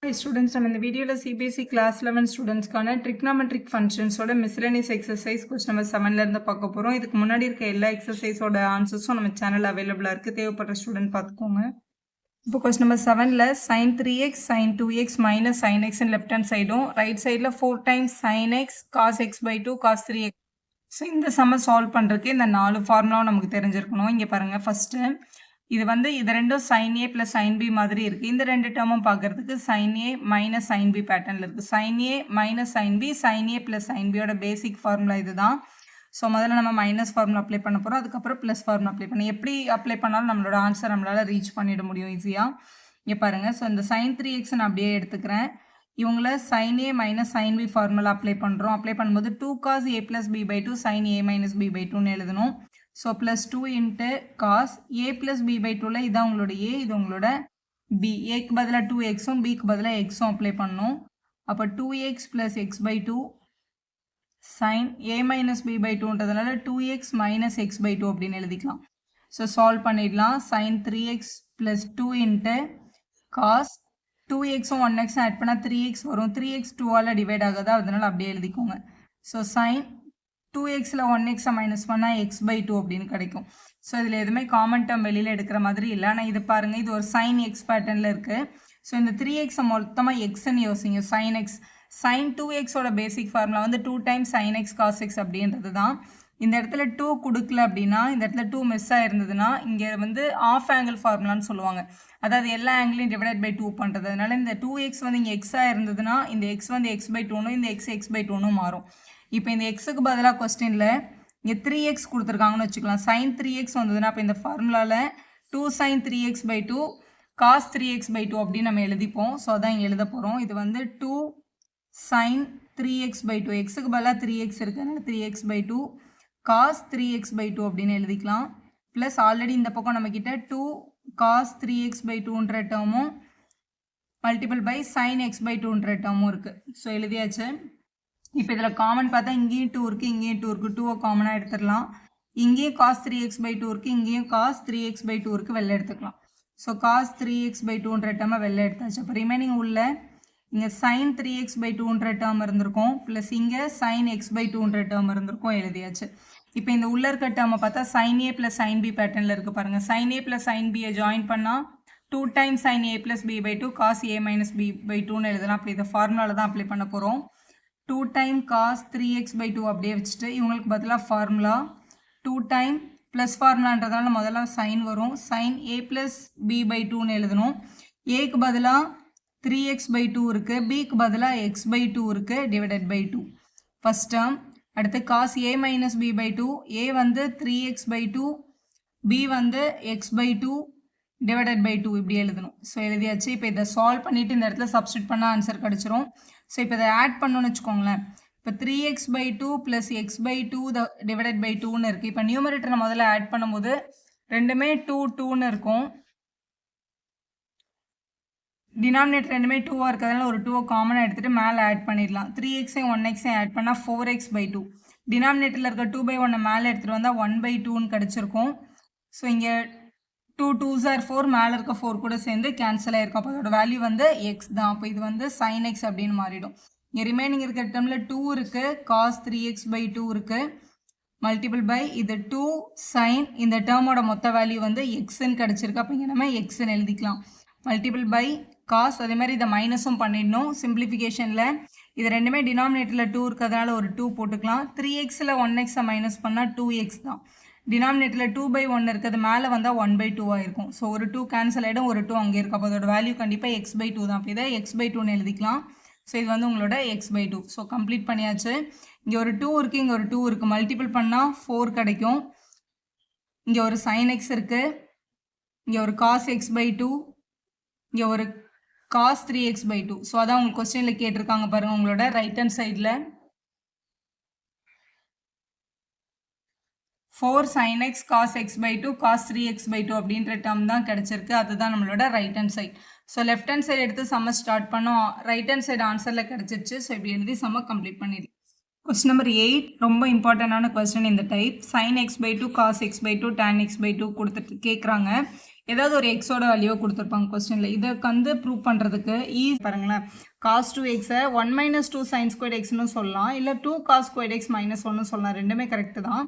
Hi students, நம்ம இந்த வீடியோல CBSE class 11 ஸ்டூடெண்ட்ஸ்க்கான trigonometric functionsோட miscellaneous exercise question number 7ல இருந்து பார்க்க போறோம். இதுக்கு முன்னாடி இருக்க எல்லா எக்ஸசைஸோட ஆன்சர்ஸும் நம்ம சேனல்ல அவைலபிளா இருக்கு. தேவைப்படுற ஸ்டூடெண்ட் பார்த்துக்கோங்க. இப்போ question number 7ல sin 3x sin 2x minus sin x in left hand சைடும் ரைட் சைடுல 4 times sin x cos x by 2 cos 3x. So இந்த சம்ம சால்வ் பண்ணுறதுக்கு இந்த 4 ஃபார்முலாவும் நமக்கு தெரிஞ்சிருக்கணும். இங்கே பாருங்கள் ஃபஸ்ட்டு இது வந்து இது ரெண்டும் sin a plus sin b மாதிரி இருக்குது. இந்த ரெண்டு டேர்மும் பார்க்குறதுக்கு sin a minus sin b பேட்டர்னில் இருக்குது. sin a minus sin b sin a plus sin bயோட பேசிக் ஃபார்முலா இது தான். ஸோ முதல்ல நம்ம மைனஸ் ஃபார்முலா அப்ளை பண்ண போகிறோம். அதுக்கப்புறம் ப்ளஸ் ஃபார்முலா அப்ளை பண்ணி எப்படி அப்ளை பண்ணாலும் நம்மளோட ஆன்சர் நம்மளால் ரீச் பண்ணிட முடியும் ஈஸியாக. இங்கே பாருங்கள், ஸோ இந்த sin 3x நான் அப்படியே எடுத்துக்கிறேன். இவங்கள sin a minus sin b formula apply பண்ணுறோம். அப்ளை பண்ணும்போது 2 cos a plus b by 2 sin a minus b by 2ன்னு எழுதணும். So plus 2 into cos a plus b by 2ல் இதான் உங்களோட a, இது உங்களோட b. ஏக்கு பதிலாக 2xும் bக்கு பதிலாக xும் அப்ளை பண்ணணும். அப்போ 2x plus x by 2 sin a minus b by 2ன்றதுனால 2x மைனஸ் x by 2 அப்படின்னு எழுதிக்கலாம். ஸோ சால்வ் பண்ணிடலாம். sin 3x plus 2 into cos 2xும் 1x ஆட் பண்ணால் 3x வரும். 3x 2ஆல் டிவைட் ஆகுதா, அதனால அப்படியே எழுதிக்கோங்க. ஸோ சைன் 2xல 1xை மைனஸ் பண்ணால் x by 2 அப்படின்னு கிடைக்கும். ஸோ இதில் எதுவுமே காமன் டேர்ம் வெளியில் எடுக்கிற மாதிரி இல்லை. ஆனால் இது பாருங்கள், இது ஒரு சைன் எக்ஸ் பேட்டர்னில் இருக்குது. ஸோ இந்த 3xை மொத்தமாக எக்ஸ்ன்னு யோசிங்க. சைன் எக்ஸ் சைன் 2xோட பேசிக் ஃபார்முலா வந்து 2 times sine x cos x அப்படின்றது தான். இந்த இடத்துல 2 கொடுக்கல அப்படின்னா, இந்த இடத்துல 2 மிஸ் ஆயிருந்ததுன்னா இங்கே வந்து ஆஃப் ஆங்கிள் ஃபார்முலான்னு சொல்லுவாங்க. அதாவது எல்லா ஆங்கிளையும் டிவைட் பை 2 பண்ணுறது. அதனால இந்த 2x வந்து இங்கே எக்ஸாக இருந்ததுன்னா இந்த எக்ஸ் வந்து x by 2னும் இந்த எக்ஸ் by 2னும் மாறும். இப்போ இந்த எக்ஸுக்கு பதிலாக கொஸ்டினில் இங்கே 3x கொடுத்துருக்காங்கன்னு வச்சுக்கலாம். sin 3x வந்ததுன்னா அப்போ இந்த ஃபார்முலாவில் 2 sin 3x by 2 cos 3x by 2 அப்படின்னு நம்ம எழுதிப்போம். ஸோ அதான் இங்கே எழுத போகிறோம். இது வந்து 2 sin 3x by 2, எக்ஸுக்கு பதிலாக 3x இருக்கிறதுனால 3x by 2 cos 3x by 2 அப்படின்னு எழுதிக்கலாம். ப்ளஸ் ஆல்ரெடி இந்த பக்கம் நம்மக்கிட்ட 2 cos 3x by 2ன்ற டேர்மும் multiple by sin x by 2ன்ற டேர்மும் இருக்குது. ஸோ எழுதியாச்சு. இப்போ இதில் காமன் பார்த்தா இங்கேயும் 2 இருக்குது, இங்கேயும் 2 இருக்குது. 2வை காமனாக எடுத்துடலாம். இங்கேயும் cos 3x by 2 இருக்குது, இங்கேயும் cos 3x by 2 இருக்குது, வெளில எடுத்துக்கலாம். ஸோ cos 3x by 2ன்ற டேர்மை வெளில எடுத்தாச்சு. அப்போ ரிமைனிங் உள்ள இங்கே sin 3x by 2ன்ற டேர்ம் இருந்திருக்கும், ப்ளஸ் இங்கே sin x by 2ன்ற டேர்ம் இருந்திருக்கும், எழுதியாச்சு. இப்போ இந்த உள்ள இருக்க டேர்மை பார்த்தா sin a plus sin b பேட்டர்னில் இருக்குது பாருங்கள். sin a ப்ளஸ் sin bயை ஜாயின் பண்ணால் 2 times sin a plus b by 2 cos a minus b by 2ன்னு எழுதலாம். அப்படி இந்த ஃபார்முலாவில் தான் அப்ளை பண்ண போகிறோம். 2 டைம் cos 3x by 2 அப்படியே வச்சுட்டு இவங்களுக்கு பதிலாக ஃபார்முலா 2 டைம் ப்ளஸ் ஃபார்முலான்றதுனால முதல்ல சைன் வரும். sin a plus b by 2ன்னு எழுதணும். ஏக்கு பதிலாக 3x by 2 இருக்குது, bக்கு பதிலாக x by 2 இருக்குது, டிவைடட் பை 2 ஃபஸ்ட் டேர்ம். அடுத்து cos a minus b by 2, a வந்து 3x by 2, b வந்து x by 2 டிவைடட் பை 2 இப்படி எழுதணும். ஸோ எழுதியாச்சு. இப்போ இதை சால்வ் பண்ணிவிட்டு இந்த இடத்துல சப்ஸ்டியூட் பண்ணால் ஆன்சர் கிடச்சிரும். ஸோ இப்போ இதை ஆட் பண்ணணும்னு வச்சுக்கோங்களேன். இப்போ 3x by 2 plus x by 2 divided by 2ன்னு இருக்குது. இப்போ நியூமரேட்டரை முதல்ல ஆட் பண்ணும்போது ரெண்டுமே 2ன்னு இருக்கும். டினாமினேட்டர் ரெண்டுமே 2ஆக இருக்கிறதுனால ஒரு 2வை காமனாக எடுத்துகிட்டு மேலே ஆட் பண்ணிடலாம். 3xையும் 1xையும் ஆட் பண்ணால் 4x by 2. டினாமினேட்டரில் இருக்க 2 by 1 மேலே எடுத்துகிட்டு வந்தால் 1 by 2ன்னு கிடச்சிருக்கும். ஸோ இங்கே 2 2s are 4, மேலே இருக்க 4 கூட சேர்ந்து கேன்சல் ஆகிருக்கும். அப்போ அதோட வேல்யூ வந்து எக்ஸ் தான். அப்போ இது வந்து sin x அப்படின்னு மாறிடும். இங்கே ரிமைனிங் இருக்கிற டேர்மில் 2 இருக்குது, cos 3x by 2 இருக்குது, மல்டிபிள் பை இது 2 sin இந்த டேர்மோட மொத்த வேல்யூ வந்து எக்ஸ்ன்னு கிடச்சிருக்கு. அப்போ இங்கே நம்ம எக்ஸ்ன்னு எழுதிக்கலாம். மல்டிபிள் பை காஸ், அதே மாதிரி இதை மைனஸும் பண்ணிடணும். சிம்பிளிஃபிகேஷனில் இது ரெண்டுமே டினாமினேட்டரில் 2 இருக்கிறதுனால ஒரு 2 போட்டுக்கலாம். 3xல 1xை மைனஸ் பண்ணால் 2x தான். டினாமினேட்டரில் 2 by 1 இருக்கிறது மேலே வந்தால் 1 by 2 இருக்கும். ஸோ ஒரு 2 கேன்சல் ஆகிடும், ஒரு 2 அங்கே இருக்கும். அப்போ அதோட வேல்யூ கண்டிப்பாக x by 2 தான். அப்போ இதை x by 2ன்னு எழுதிக்கலாம். ஸோ இது வந்து உங்களோட x by 2. ஸோ கம்ப்ளீட் பண்ணியாச்சு. இங்கே ஒரு 2 இருக்குது, இங்கே ஒரு 2 இருக்குது. மல்டிபிள் பண்ணால் 4 கிடைக்கும். இங்கே ஒரு sin x இருக்குது, இங்கே ஒரு cos x by 2, இங்கே ஒரு cos 3x by 2. ஸோ அதான் உங்களுக்கு கொஸ்டினில் கேட்டிருக்காங்க பாருங்கள். உங்களோட ரைட் ஹேண்ட் சைடில் 4 sin x cos x by 2 cos 3x by 2 அப்படின்ற டேர்ம் தான் கிடச்சிருக்கு. அதுதான் நம்மளோட right hand side. So left hand side எடுத்து சம்ம ஸ்டார்ட் பண்ணோம். ரைட் ஹேண்ட் சைடு ஆன்சரில் கிடச்சிருச்சு. ஸோ இப்படி எழுதி சம்ம கம்ப்ளீட் பண்ணிடலாம். கொஸ்டின் நம்பர் 8 ரொம்ப இம்பார்ட்டண்டான கொஸ்டின் இந்த type. sin x by 2 cos x by 2 tan x by 2 கொடுத்துட்டு கேட்குறாங்க. ஏதாவது ஒரு எக்ஸோட வேல்யூவை கொடுத்துருப்பாங்க கொஸ்டினில். இதுக்கு வந்து ப்ரூவ் பண்ணுறதுக்கு பாருங்களேன், cos 2x 1 - 2 sin squared xன்னு சொல்லலாம், இல்லை 2 cos squared x - 1 சொல்லலாம். ரெண்டுமே கரெக்டு தான்.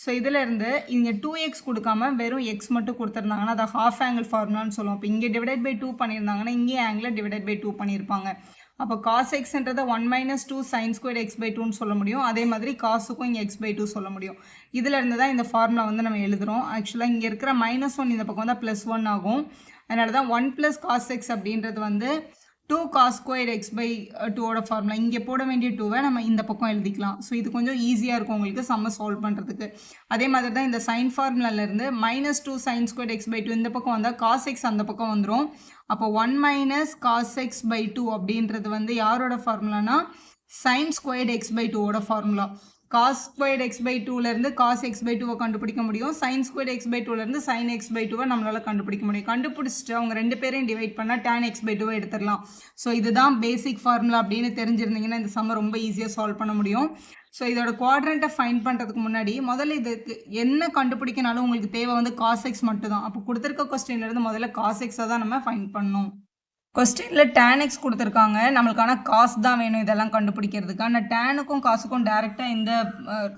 ஸோ இதில் இருந்து இங்கே 2x கொடுக்காம வெறும் எக்ஸ் மட்டும் கொடுத்துருந்தாங்கன்னா அதை ஹாஃப் ஆங்கிள் ஃபார்முலான்னு சொல்லுவோம். இப்போ இங்கே டிவைடட் பை 2 பண்ணியிருந்தாங்கன்னா இங்கே ஆங்கிள் டிவைடட் பை 2 பண்ணியிருப்பாங்க. அப்போ cos xன்றதை 1 - 2 sin squared x by 2ன்னு சொல்ல முடியும். அதே மாதிரி காஸுக்கும் இங்கே x by 2 சொல்ல முடியும். இதில் இருந்து தான் இந்த ஃபார்முலா வந்து நம்ம எழுதுகிறோம். ஆக்சுவலாக இங்கே இருக்கிற -1 இந்த பக்கம் வந்தால் +1 ஆகும். அதனால தான் 1 + cos x அப்படின்றது வந்து 2 cos squared x by 2ஓட ஃபார்முலா. இங்கே போட வேண்டிய 2வை நம்ம இந்த பக்கம் எழுதிக்கலாம். ஸோ இது கொஞ்சம் ஈஸியாக இருக்கும் உங்களுக்கு சம்ம சால்வ் பண்ணுறதுக்கு. அதே மாதிரி தான் இந்த sign ஃபார்முலாலேருந்து -2 sin squared x by 2 இந்த பக்கம் வந்தால் cos x அந்த பக்கம் வந்துடும். அப்போ 1 - cos x by 2 அப்படின்றது வந்து யாரோட ஃபார்முலானா sin squared x by 2ஓட formula. cos squared x by 2லேருந்து cos x by 2வை கண்டுபிடிக்க முடியும். sin squared x by 2லேருந்து sin x by 2வை நம்மளால் கண்டுபிடிக்க முடியும். கண்டுபிடிச்சிட்டு அவங்க ரெண்டு பேரையும் டிவைட் பண்ணால் tan x by 2வை எடுத்துடலாம். ஸோ இதுதான் பேசிக் ஃபார்முலா அப்படின்னு தெரிஞ்சிருந்தீங்கன்னா இந்த சம்ம ரொம்ப ஈஸியாக சால்வ் பண்ண முடியும். ஸோ இதோட குவாட்ரண்ட்டை ஃபைண்ட் பண்ணுறதுக்கு முன்னாடி முதல்ல இதுக்கு என்ன கண்டுபிடிக்கனாலும் உங்களுக்கு தேவை வந்து cos x மட்டும் தான். அப்போ கொடுத்துருக்க கொஸ்டின்லேருந்து முதல்ல cos x தான் நம்ம ஃபைண்ட் பண்ணணும். கொஸ்டினில் tan x கொடுத்துருக்காங்க, நம்மளுக்கான காஸ் தான் வேணும் இதெல்லாம் கண்டுபிடிக்கிறதுக்கு. ஆனால் டேனுக்கும் காசுக்கும் டேரெக்டாக எந்த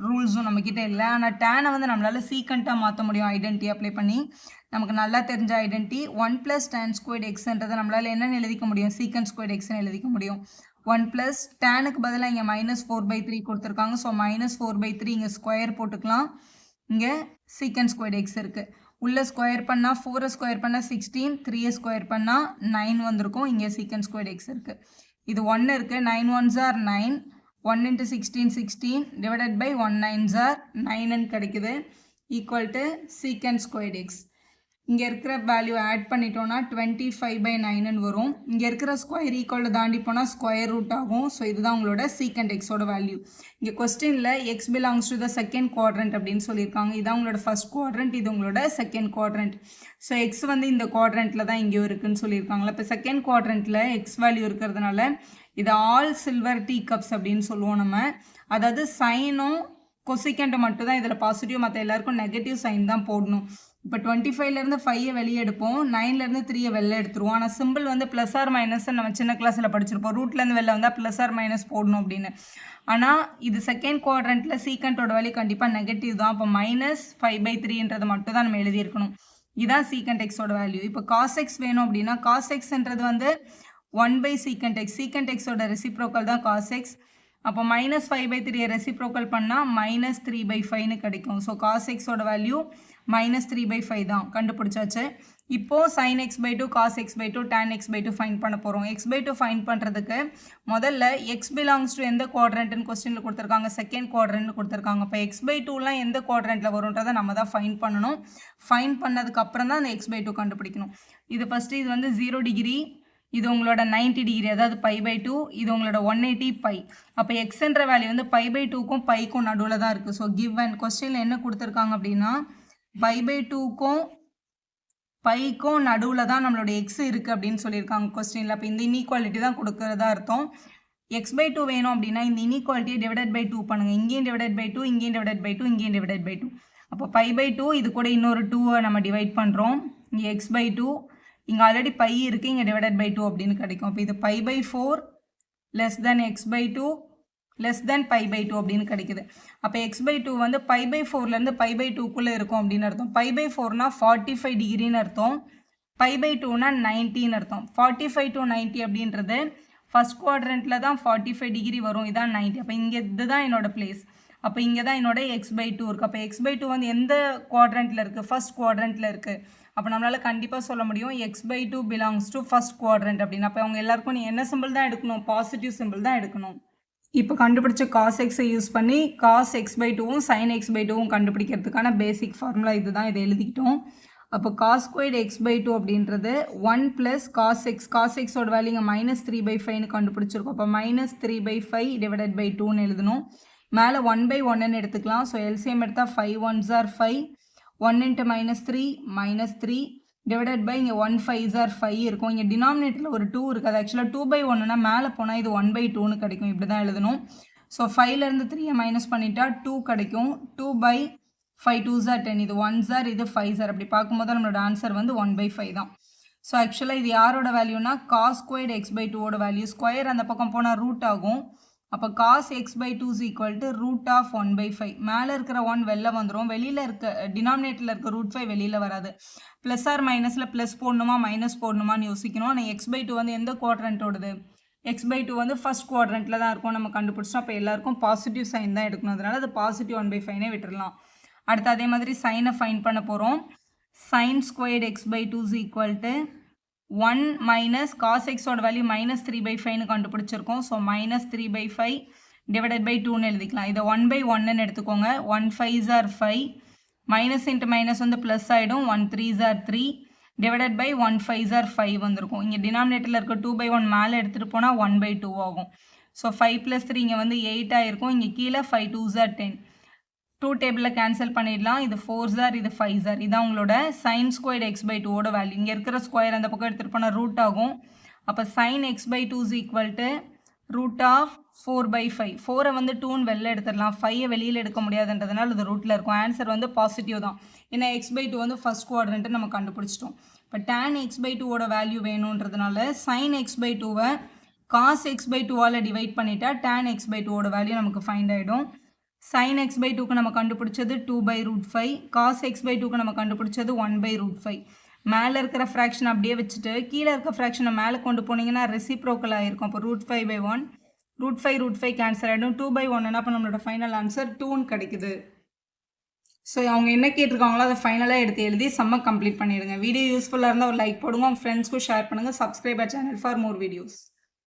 ரூல்ஸும் நம்மக்கிட்ட இல்லை. ஆனால் டேனை வந்து நம்மளால் சீக்கண்ட்டாக மாற்ற முடியும் ஐடென்டி அப்ளை பண்ணி. நமக்கு நல்லா தெரிஞ்ச ஐடென்டி 1 + tan squared xன்றதை நம்மளால் என்னென்னு எழுதிக்க முடியும், சீக்கண்ட் ஸ்கொயர்ட் எக்ஸ்ன்னு எழுதிக்க முடியும். 1 + டேனுக்கு பதிலாக இங்கே -4/3 கொடுத்துருக்காங்க. ஸோ -4/3 இங்கே ஸ்கொயர் போட்டுக்கலாம். இங்கே சீக்கண்ட் ஸ்கொயர்ட் எக்ஸ் இருக்குது. உள்ளே ஸ்கொயர் பண்ணால் 4 ஸ்கொயர் பண்ணால் 16, 3 ஸ்கொயர் பண்ணால் 9 வந்திருக்கும். இங்கே சீக்கண்ட் ஸ்கொயர்ட் எக்ஸ் இருக்குது. இது 1 இருக்குது. 9 1s are 9. 1 × 16 16 divided by 1 9s are 9ன்னு கிடைக்குது. Equal to secant squared X. இங்கே இருக்கிற வேல்யூ ஆட் பண்ணிட்டோன்னா 25/9ன்னு வரும். இங்கே இருக்கிற ஸ்கொயர் ஈக்குவல் தாண்டி போனால் ஸ்கொயர் ரூட் ஆகும். ஸோ இதுதான் உங்களோட சீக்கண்ட் எக்ஸோட வேல்யூ. இங்கே கொஸ்டினில் x belongs to the second quadrant அப்படின்னு சொல்லியிருக்காங்க. இதான் உங்களோட ஃபர்ஸ்ட் குவாட்ரண்ட், இது உங்களோட செகண்ட் குவாட்ரண்ட். ஸோ எக்ஸ் வந்து இந்த குவாட்ரண்ட்டில் தான் இங்கேயும் இருக்குதுன்னு சொல்லியிருக்காங்களா. இப்போ செகண்ட் குவாட்ரண்ட்டில் எக்ஸ் வேல்யூ இருக்கிறதுனால இது ஆல் சில்வர் டீ கப்ஸ் அப்படின்னு சொல்லுவோம் நம்ம. அதாவது சைனும் கொசிக்கண்ட்டை மட்டும் தான் இதில் பாசிட்டிவ், மற்ற எல்லாருக்கும் நெகட்டிவ் சைன் தான் போடணும். இப்போ 25லேருந்து 5 வெளியே எடுப்போம், 9லேருந்து 3 வெளில எடுத்துருவோம். ஆனால் சிம்பிள் வந்து ப்ளஸ் ஆர் மைனஸ் நம்ம சின்ன கிளாஸில் படிச்சிருப்போம். ரூட்லேருந்து வெளில வந்தால் ப்ளஸ் ஆர் மைனஸ் போடணும் அப்படின்னு. ஆனால் இது செகண்ட் குவாட்ரண்ட்டில் சீக்கண்ட்டோட வேல்யூ கண்டிப்பாக நெகட்டிவ் தான். அப்போ -5/3ன்றது மட்டும் தான் நம்ம எழுதியிருக்கணும். இதுதான் சீக்கண்ட் எக்ஸோட வேல்யூ. இப்போ cos x வேணும் அப்படின்னா cos xன்றது வந்து 1/secant x. சீக்கண்ட் எக்ஸோட ரெசிப்ரோக்கல் தான் cos x. அப்போ -5/3 ரெசிப்ரோக்கல் பண்ணால் -3/5ன்னு கிடைக்கும். ஸோ cos xோட வேல்யூ -3/5 தான் கண்டுபிடிச்சாச்சு. இப்போது sin x by 2, cos x by 2, tan x by 2 find பண்ண போகிறோம். x by 2 ஃபைண்ட் பண்ணுறதுக்கு முதல்ல x belongs to எந்த குவாட்ரண்ட்டுன்னு கொஸ்டினில் கொடுத்துருக்காங்க, செகண்ட் குவாட்ரண்ட்னு கொடுத்துருக்காங்க. இப்போ x by 2லாம் எந்த குவாட்ரண்ட்டில் வரும்ன்றதை நம்ம தான் ஃபைண்ட் பண்ணணும். ஃபைண்ட் பண்ணதுக்கு அப்புறம் தான் அந்த x by 2 கண்டுபிடிக்கணும். இது ஃபஸ்ட்டு இது வந்து 0 டிகிரி, இது உங்களோட 90 டிகிரி, அதாவது π/2, இது உங்களோட 180 π. அப்போ எக்ஸ்ன்ற வேல்யூ வந்து π/2க்கும் πக்கும் நடுவில் தான் இருக்குது. ஸோ கிவன் கொஸ்டினில் என்ன கொடுத்துருக்காங்க அப்படின்னா π/2க்கும் πக்கும் நடுவில் தான் நம்மளோட எக்ஸ் இருக்குது அப்படின்னு சொல்லியிருக்காங்க கொஸ்டினில். அப்போ இந்த இன்இக்வாலிட்டி தான் கொடுக்குறதா அர்த்தம். x/2 வேணும் அப்படின்னா இந்த இன்இக்வாலிட்டியை டிவைடட் பை 2 பண்ணுங்கள். இங்கேயும் டிவைடட் பை 2, இங்கேயும் டிவைடட் பை 2, இங்கேயும் டிவைடட் பை 2. அப்போ π/2 இது கூட இன்னொரு 2வை நம்ம டிவைட் பண்ணுறோம். இங்கே x/2, இங்கே ஆல்ரெடி பை இருக்குது, இங்கே டிவைடட் பை 2 அப்படின்னு கிடைக்கும். அப்போ இது π/4 less than x/2 less than π/2 அப்படின்னு கிடைக்குது. அப்போ x/2 வந்து π/4லேருந்து π/2க்குள்ளே இருக்கும் அப்படின்னு அர்த்தம். π/4னா 45 டிகிரின்னு அர்த்தம், π/2னா 90ன்னு அர்த்தம். 45 to 90 அப்படின்றது ஃபர்ஸ்ட் குவாட்ரண்ட்டில் தான் 45 டிகிரி வரும், இதான் 90. அப்போ இங்கே இதுதான் என்னோட பிளேஸ். அப்போ இங்கே தான் என்னோட x/2 இருக்குது. அப்போ x/2 வந்து எந்த குவாட்ரண்ட்டில் இருக்குது, ஃபர்ஸ்ட் குவாட்ரண்ட்டில் இருக்குது. அப்போ நம்மளால் கண்டிப்பாக சொல்ல முடியும் x/2 belongs to first quadrant அப்படின்னு. அப்போ அவங்க எல்லாருக்கும் நீ என்ன சிம்பிள் தான் எடுக்கணும், பாசிட்டிவ் சிம்பிள் தான் எடுக்கணும். இப்போ கண்டுபிடிச்ச cos x யூஸ் பண்ணி cos x/2வும் sin x/2வும் கண்டுபிடிக்கிறதுக்கான பேசிக் ஃபார்முலா இதுதான், இதை எழுதிக்கிட்டோம். அப்போ cos squared x/2 அப்படின்றது 1 + cos x. cos xோட வேல்யூ இங்கே -3/5ன்னு கண்டுபிடிச்சிருக்கோம். அப்போ -3/5 டிவைடட் பை 2ன்னு எழுதணும். மேலே 1/1ன்னு எடுத்துக்கலாம். ஸோ எல்சிஎம் எடுத்தால் 5 1s are 5, 1 × -3 டிவைடட் பை இங்கே 1 5s are 5 இருக்கும். இங்கே டினாமினேட்டரில் ஒரு 2 இருக்குது. அது ஆக்சுவலாக 2/1னா மேலே போனால் இது 1/2ன்னு கிடைக்கும். இப்படி தான் எழுதணும். ஸோ 5லேருந்து 3யை மைனஸ் பண்ணிட்டா 2 கிடைக்கும். 2/5 5 2s are 10, இது 1s are, இது 5s are. அப்படி பார்க்கும்போது நம்மளோட ஆன்சர் வந்து 1/5 தான். ஸோ ஆக்சுவலாக இது யாரோட வேல்யூனா cos ஸ்கொயர்டு x/2 ஓட வேல்யூ. ஸ்கொயர் அந்த பக்கம் போனால் ரூட் ஆகும். அப்போ cos x/2 is equal to root of 1/5. மேலே இருக்கிற 1 வெளில வந்துடும். வெளியில் இருக்க டினாமினேட்டரில் இருக்க √5 வெளியில் வராது. ப்ளஸ் ஆர் மைனஸில் ப்ளஸ் போடணுமா மைனஸ் போடணுமான்னு யோசிக்கணும். ஆனால் x/2 வந்து எந்த குவாட்ரண்ட்டோடது? x/2 வந்து ஃபர்ஸ்ட் குவாட்ரண்ட்டில் தான் இருக்கும். நம்ம கண்டுபிடிச்சோம். அப்போ எல்லாருக்கும் பாசிட்டிவ் சைன் தான் எடுக்கணும். அதனால அது பாசிட்டிவ் 1/5 விட்டுடலாம். அடுத்து அதே மாதிரி சைனை ஃபைன் பண்ண போகிறோம். sin squared x/2 is equal to 1 minus cos x ஓட வேல்யூ -3/5 கண்டுபிடிச்சிருக்கோம். ஸோ -3/5 டிவைடட் பை 2ன்னு எழுதிக்கலாம். இதை 1/1ன்னு எடுத்துக்கோங்க. 1 5s are 5, minus into minus வந்து ப்ளஸ் ஆகிடும். 1 3s are 3 divided by 1 5s are 5 வந்திருக்கும். இங்கே டினாமினேட்டரில் இருக்க 2/1 மேலே எடுத்துகிட்டு போனால் 1/2 ஆகும். ஸோ 5 + 3 இங்கே வந்து 8 ஆகிருக்கும். இங்கே கீழே 5 2s are 10. 2 டேபிளில் கேன்சல் பண்ணிடலாம். இது 4s are, இது 5s are. இதான் உங்களோட sin ஸ்கொயர்டு x/2 ஓட வேல்யூ. இங்கே இருக்கிற ஸ்கொயர் அந்த பக்கம் எடுத்துகிட்டு போனால் ரூட் ஆகும். அப்போ sin x/2 is equal to root of 4/5. 4 வந்து 2ன்னு வெளில எடுத்துடலாம். 5 வெளியில் எடுக்க முடியாதுன்றதுனால இது ரூட்டில் இருக்கும். ஆன்சர் வந்து பாசிட்டிவ் தான். ஏன்னா x/2 வந்து ஃபர்ஸ்ட் குவாட்ரண்ட்டு நம்ம கண்டுபிடிச்சிட்டோம். இப்போ tan x/2 ஓட வேல்யூ வேணுன்றதுனால sin x/2வை cos x/2ஆல் டிவைட் பண்ணிட்டா tan x/2 ஓட வேல்யூ நமக்கு ஃபைண்ட் ஆகிடும். sin x/2க்கு நம்ம கண்டுபிடிச்சது 2/√5, cos x/2க்கு நம்ம கண்டுபிடிச்சது 1/√5. மேலே இருக்கிற ஃப்ராக்ஷன் அப்படியே வச்சுட்டு கீழே இருக்க ஃப்ராக்ஷனை மேலே கொண்டு போனீங்கன்னா ரெசிப்ரோக்கல் ஆகிருக்கும். அப்போ √5/1, √5 கேன்சல் ஆகிடும். 2/1 என்ன பண்ண நம்மளோட ஃபைனல் ஆன்சர் 2ன்னு கிடைக்குது. ஸோ அவங்க என்ன கேட்டிருக்காங்களோ அதை ஃபைனலாக எடுத்து எழுதி செம்ம கம்ப்ளீட் பண்ணிடுங்க. வீடியோ யூஸ்ஃபுல்லாக இருந்தால் ஒரு லைக் போடுங்க. உங்கள் ஃப்ரெண்ட்ஸ்க்கும் ஷேர் பண்ணுங்கள். Subscribe channel for more videos.